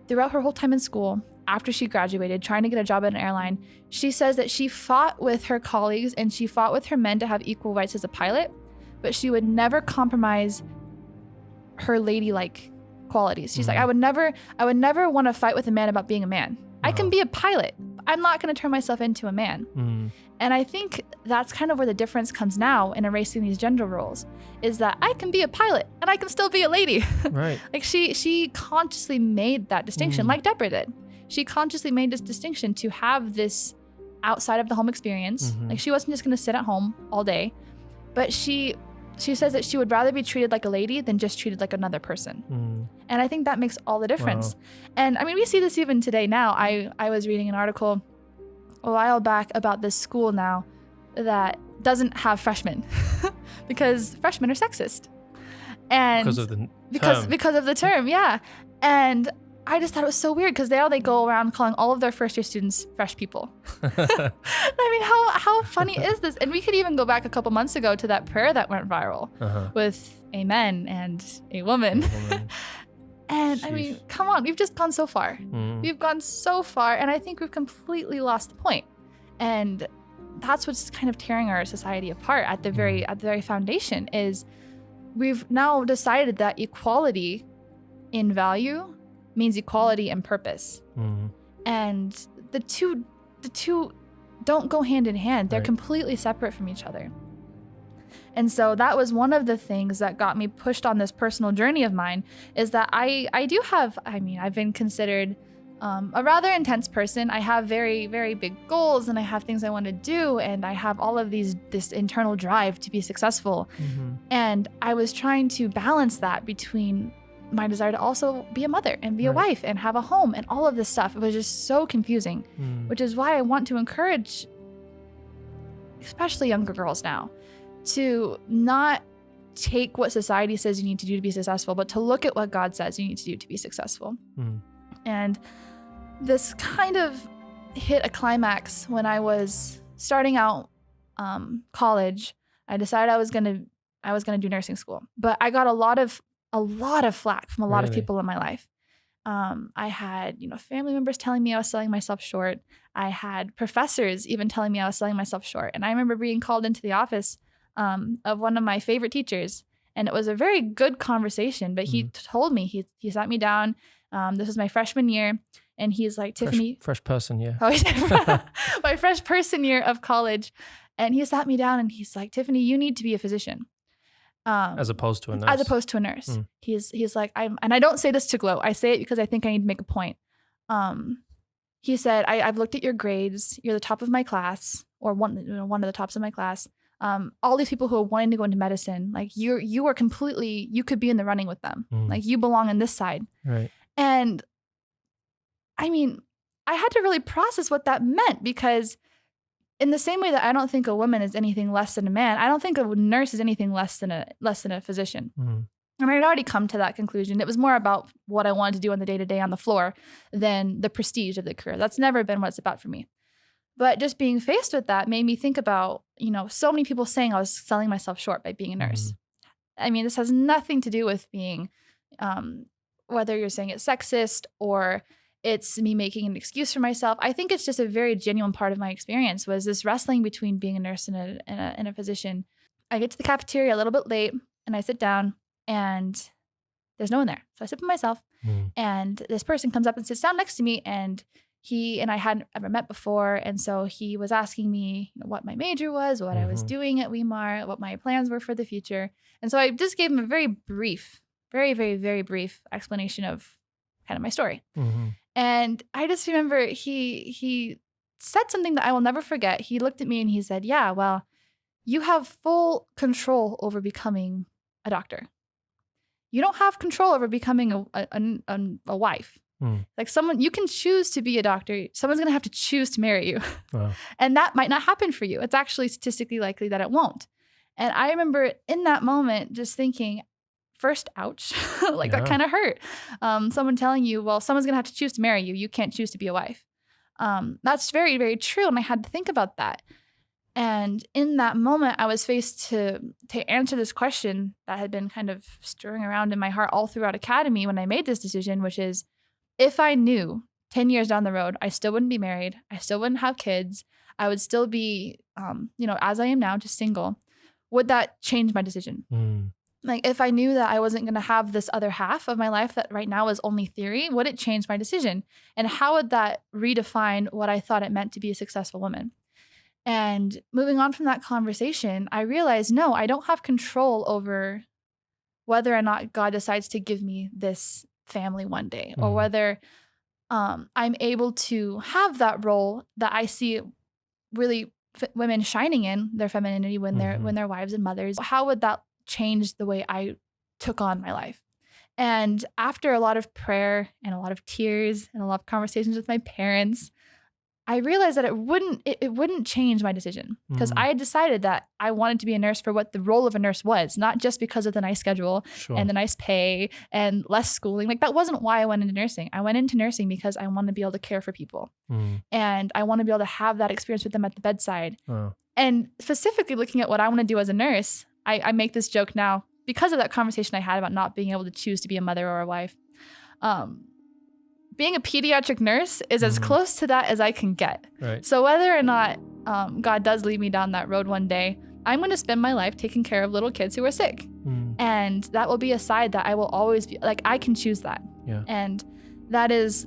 throughout her whole time in school, after she graduated, trying to get a job at an airline, she says that she fought with her colleagues and she fought with her men to have equal rights as a pilot, but she would never compromise her ladylike qualities. She's like, I would never want to fight with a man about being a man. I can be a pilot. I'm not going to turn myself into a man. And I think that's kind of where the difference comes now in erasing these gender roles, is that I can be a pilot and I can still be a lady. Right. Like she consciously made that distinction, like Deborah did. She consciously made this distinction to have this outside of the home experience. Like she wasn't just going to sit at home all day, but she says that she would rather be treated like a lady than just treated like another person. And I think that makes all the difference. And I mean, we see this even today now. I was reading an article a while back about this school now that doesn't have freshmen because freshmen are sexist. And because of the term, yeah. And I just thought it was so weird because they go around calling all of their first year students fresh people. I mean, how funny is this? And we could even go back a couple months ago to that prayer that went viral with a man and a woman. And sheesh. I mean, come on, we've just gone so far. We've gone so far, and I think we've completely lost the point. And that's what's kind of tearing our society apart at the very foundation is we've now decided that equality in value means equality in purpose. And the two don't go hand in hand. They're completely separate from each other. And so that was one of the things that got me pushed on this personal journey of mine, is that I do have, I mean, I've been considered a rather intense person. I have very, very big goals, and I have things I want to do, and I have all of this internal drive to be successful. And I was trying to balance that between my desire to also be a mother and be a wife and have a home and all of this stuff. It was just so confusing, which is why I want to encourage, especially younger girls now, to not take what society says you need to do to be successful, but to look at what God says you need to do to be successful. And this kind of hit a climax when I was starting out college. I decided I was gonna do nursing school, but I got a lot of flack from a lot of people in my life. I had, family members telling me I was selling myself short. I had professors even telling me I was selling myself short. And I remember being called into the office of one of my favorite teachers, and it was a very good conversation. But he told me, he sat me down. This was my freshman year, and he's like, Tiffany, fresh person, yeah. Oh, my fresh person year of college, and he sat me down and he's like, Tiffany, you need to be a physician. As opposed to a nurse. As opposed to a nurse. He's like, and I don't say this to gloat. I say it because I think I need to make a point. He said, I've looked at your grades. You're the top of my class, or one of the tops of my class. All these people who are wanting to go into medicine, like you are completely, you could be in the running with them. Like you belong on this side. Right. And I mean, I had to really process what that meant, because in the same way that I don't think a woman is anything less than a man, I don't think a nurse is anything less than a physician. And I had already come to that conclusion. It was more about what I wanted to do on the day-to-day on the floor than the prestige of the career. That's never been what it's about for me. But just being faced with that made me think about, so many people saying I was selling myself short by being a nurse. I mean, this has nothing to do with being, whether you're saying it's sexist or it's me making an excuse for myself. I think it's just a very genuine part of my experience, was this wrestling between being a nurse and a physician. I get to the cafeteria a little bit late, and I sit down, and there's no one there. So I sit by myself, and this person comes up and sits down next to me, and he and I hadn't ever met before. And so he was asking me what my major was, what I was doing at Weimar, what my plans were for the future. And so I just gave him a very brief, very, very, very brief explanation of kind of my story. And I just remember he said something that I will never forget. He looked at me and he said, yeah, well, you have full control over becoming a doctor. You don't have control over becoming a wife. Like you can choose to be a doctor. Someone's going to have to choose to marry you. Wow. And that might not happen for you. It's actually statistically likely that it won't. And I remember in that moment just thinking, first, ouch, that kind of hurt. Someone telling you, well, someone's going to have to choose to marry you. You can't choose to be a wife. That's very, very true. And I had to think about that. And in that moment, I was faced to answer this question that had been kind of stirring around in my heart all throughout academy when I made this decision, which is, if I knew 10 years down the road, I still wouldn't be married, I still wouldn't have kids, I would still be, as I am now, just single, would that change my decision? Like, if I knew that I wasn't going to have this other half of my life that right now is only theory, would it change my decision? And how would that redefine what I thought it meant to be a successful woman? And moving on from that conversation, I realized, no, I don't have control over whether or not God decides to give me this family one day, or whether I'm able to have that role that I see really women shining in their femininity when they're wives and mothers. How would that change the way I took on my life? And after a lot of prayer and a lot of tears and a lot of conversations with my parents, I realized that it wouldn't change my decision, because I had decided that I wanted to be a nurse for what the role of a nurse was, not just because of the nice schedule and the nice pay and less schooling. Like, that wasn't why I went into nursing. I went into nursing because I wanted to be able to care for people, and I want to be able to have that experience with them at the bedside. And specifically looking at what I want to do as a nurse, I make this joke now because of that conversation I had about not being able to choose to be a mother or a wife. Being a pediatric nurse is as close to that as I can get. Right. So whether or not God does lead me down that road one day, I'm going to spend my life taking care of little kids who are sick. And that will be a side that I will always be, like, I can choose that. Yeah. And that it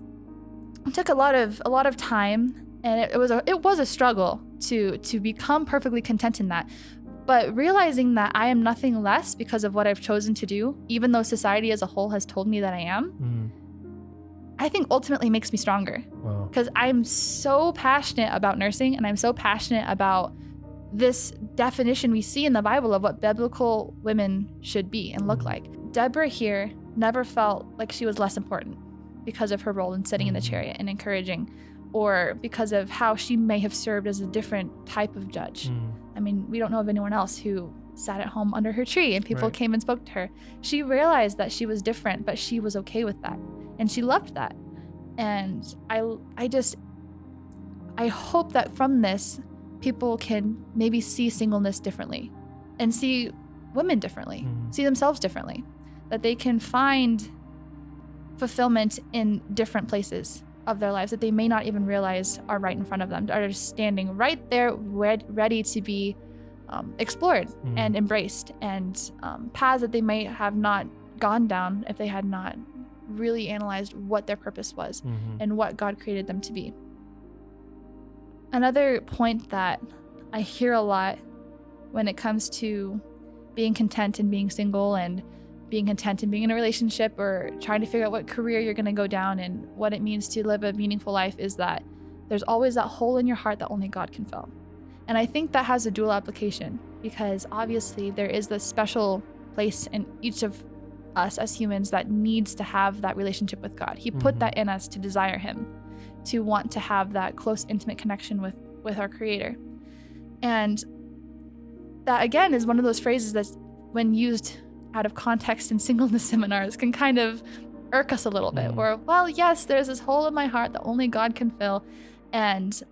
took a lot of time, and it was a struggle to become perfectly content in that. But realizing that I am nothing less because of what I've chosen to do, even though society as a whole has told me that I am, I think ultimately makes me stronger. Wow. Because I'm so passionate about nursing, and I'm so passionate about this definition we see in the Bible of what biblical women should be and look like. Deborah here never felt like she was less important because of her role in sitting in the chariot and encouraging, or because of how she may have served as a different type of judge. I mean, we don't know of anyone else who sat at home under her tree and people came and spoke to her. She realized that she was different, but she was okay with that. And she loved that. And I hope that from this, people can maybe see singleness differently and see women differently, see themselves differently, that they can find fulfillment in different places of their lives that they may not even realize are right in front of them, are standing right there ready to be explored and embraced, and paths that they may have not gone down if they had not really analyzed what their purpose was and what God created them to be. Another point that I hear a lot when it comes to being content and being single and being content and being in a relationship or trying to figure out what career you're going to go down and what it means to live a meaningful life is that there's always that hole in your heart that only God can fill. And I think that has a dual application, because obviously there is this special place in each of us as humans that needs to have that relationship with God. He put that in us to desire him, to want to have that close, intimate connection with our Creator. And that, again, is one of those phrases that's, when used out of context in singleness seminars, can kind of irk us a little bit, where, well, yes, there's this hole in my heart that only God can fill, and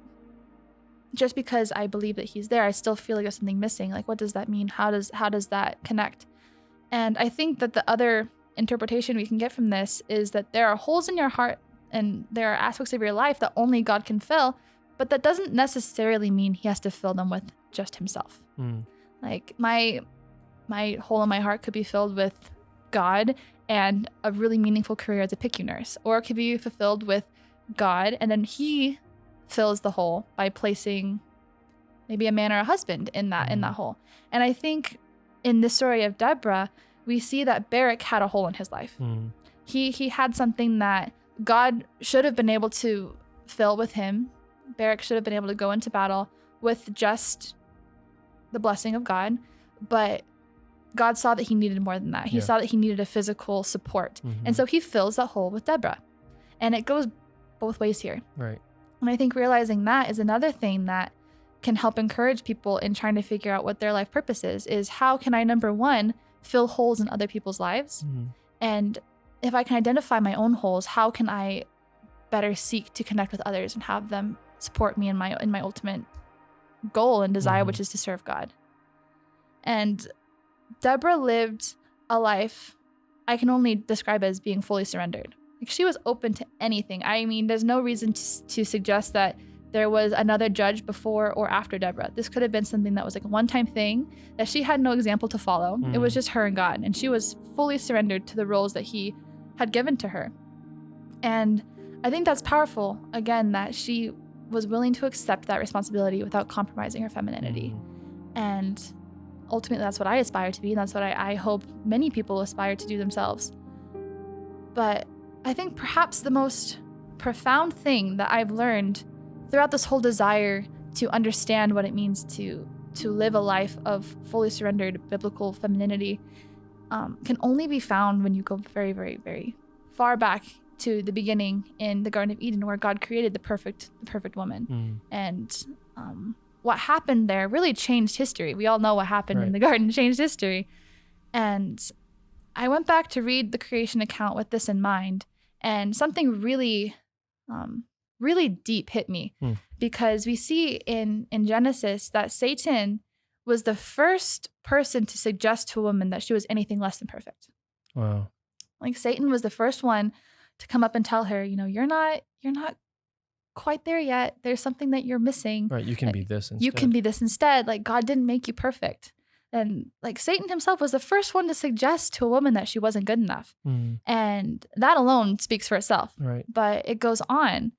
just because I believe that he's there, I still feel like there's something missing. Like, what does that mean? How does that connect? And I think that the other interpretation we can get from this is that there are holes in your heart and there are aspects of your life that only God can fill, but that doesn't necessarily mean he has to fill them with just himself. Like, my hole in my heart could be filled with God and a really meaningful career as a PICU nurse, or it could be fulfilled with God and then he fills the hole by placing maybe a man or a husband in that hole. And I think in this story of Deborah, we see that Barak had a hole in his life. He had something that God should have been able to fill with him. Barak should have been able to go into battle with just the blessing of God, but God saw that he needed more than that. He saw that he needed a physical support. And so he fills that hole with Deborah. And it goes both ways here. Right. And I think realizing that is another thing that can help encourage people in trying to figure out what their life purpose is how can I, number one, fill holes in other people's lives? And if I can identify my own holes, how can I better seek to connect with others and have them support me in my ultimate goal and desire, which is to serve God? And Deborah lived a life I can only describe as being fully surrendered. Like, she was open to anything. I mean, there's no reason to suggest that there was another judge before or after Deborah. This could have been something that was like a one-time thing that she had no example to follow. It was just her and God, and she was fully surrendered to the roles that he had given to her. And I think that's powerful, again, that she was willing to accept that responsibility without compromising her femininity. And ultimately, that's what I aspire to be, and that's what I hope many people aspire to do themselves. But I think perhaps the most profound thing that I've learned throughout this whole desire to understand what it means to live a life of fully surrendered biblical femininity can only be found when you go very, very, very far back to the beginning in the Garden of Eden, where God created the perfect woman. And what happened there really changed history. We all know what happened in the garden changed history. And I went back to read the creation account with this in mind, and something really, really deep hit me, because we see in Genesis that Satan was the first person to suggest to a woman that she was anything less than perfect. Wow. Like, Satan was the first one to come up and tell her, you're not quite there yet. There's something that you're missing. Right. You can be this instead. You can be this instead. Like, God didn't make you perfect. And like, Satan himself was the first one to suggest to a woman that she wasn't good enough. And that alone speaks for itself. Right. But it goes on,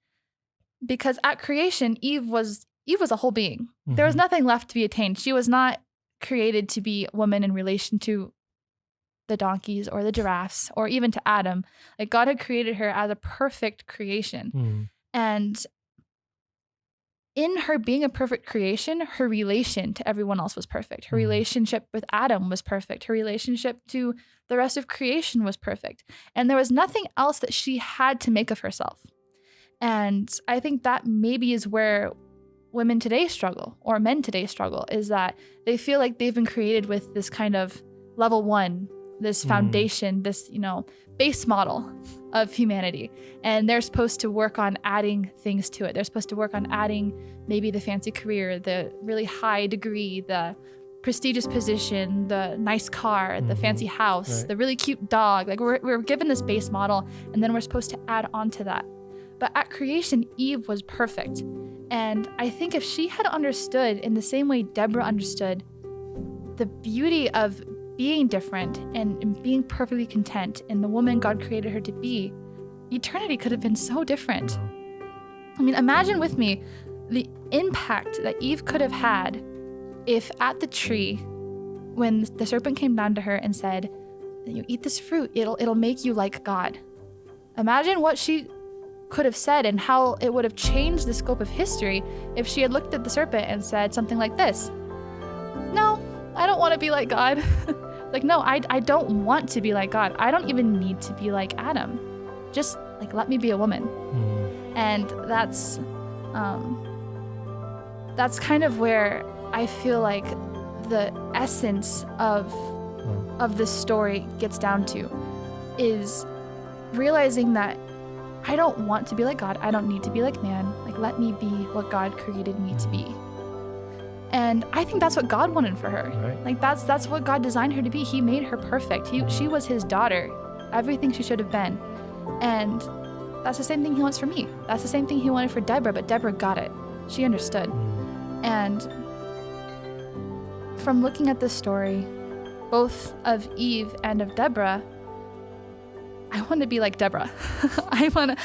because at creation, Eve was a whole being. There was nothing left to be attained. She was not created to be a woman in relation to the donkeys or the giraffes or even to Adam. Like God had created her as a perfect creation. And in her being a perfect creation, her relation to everyone else was perfect. Her relationship with Adam was perfect. Her relationship to the rest of creation was perfect. And there was nothing else that she had to make of herself. And I think that maybe is where women today struggle, or men today struggle, is that they feel like they've been created with this kind of level one, this foundation, this, base model of humanity. And they're supposed to work on adding things to it. They're supposed to work on adding maybe the fancy career, the really high degree, the prestigious position, the nice car, the fancy house, the really cute dog. Like we're given this base model, and then we're supposed to add on to that. But at creation, Eve was perfect. And I think if she had understood in the same way Deborah understood the beauty of being different and being perfectly content in the woman God created her to be, eternity could have been so different. I mean, imagine with me the impact that Eve could have had if at the tree, when the serpent came down to her and said, "You eat this fruit, it'll make you like God." Imagine what she could have said and how it would have changed the scope of history if she had looked at the serpent and said something like this: "No, I don't want to be like God." Like, no, I don't want to be like God. I don't even need to be like Adam. Just like, let me be a woman. And that's kind of where I feel like the essence of this story gets down to, is realizing that I don't want to be like God. I don't need to be like man. Like, let me be what God created me to be. And I think that's what God wanted for her. Right. Like that's what God designed her to be. He made her perfect. She was his daughter, everything she should have been. And that's the same thing he wants for me. That's the same thing he wanted for Deborah, but Deborah got it. She understood. And from looking at this story, both of Eve and of Deborah, I want to be like Deborah. I want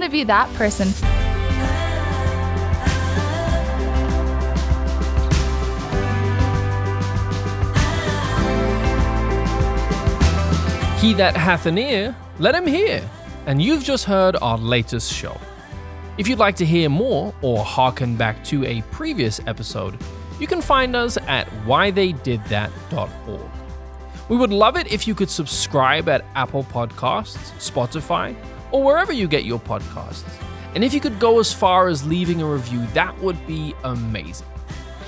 to be that person. He that hath an ear, let him hear. And you've just heard our latest show. If you'd like to hear more or hearken back to a previous episode, you can find us at whytheydidthat.org. We would love it if you could subscribe at Apple Podcasts, Spotify, or wherever you get your podcasts. And if you could go as far as leaving a review, that would be amazing.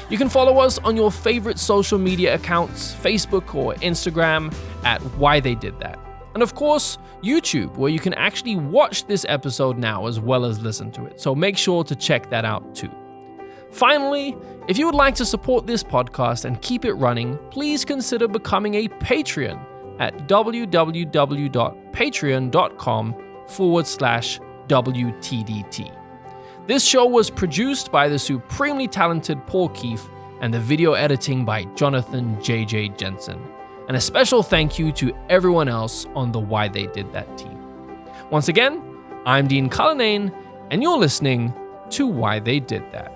You can follow us on your favorite social media accounts, Facebook or Instagram, at Why They Did That. And of course, YouTube, where you can actually watch this episode now as well as listen to it. So make sure to check that out too. Finally, if you would like to support this podcast and keep it running, please consider becoming a Patreon at www.patreon.com/WTDT. This show was produced by the supremely talented Paul Keefe and the video editing by Jonathan J.J. Jensen. And a special thank you to everyone else on the Why They Did That team. Once again, I'm Dean Cullinane, and you're listening to Why They Did That.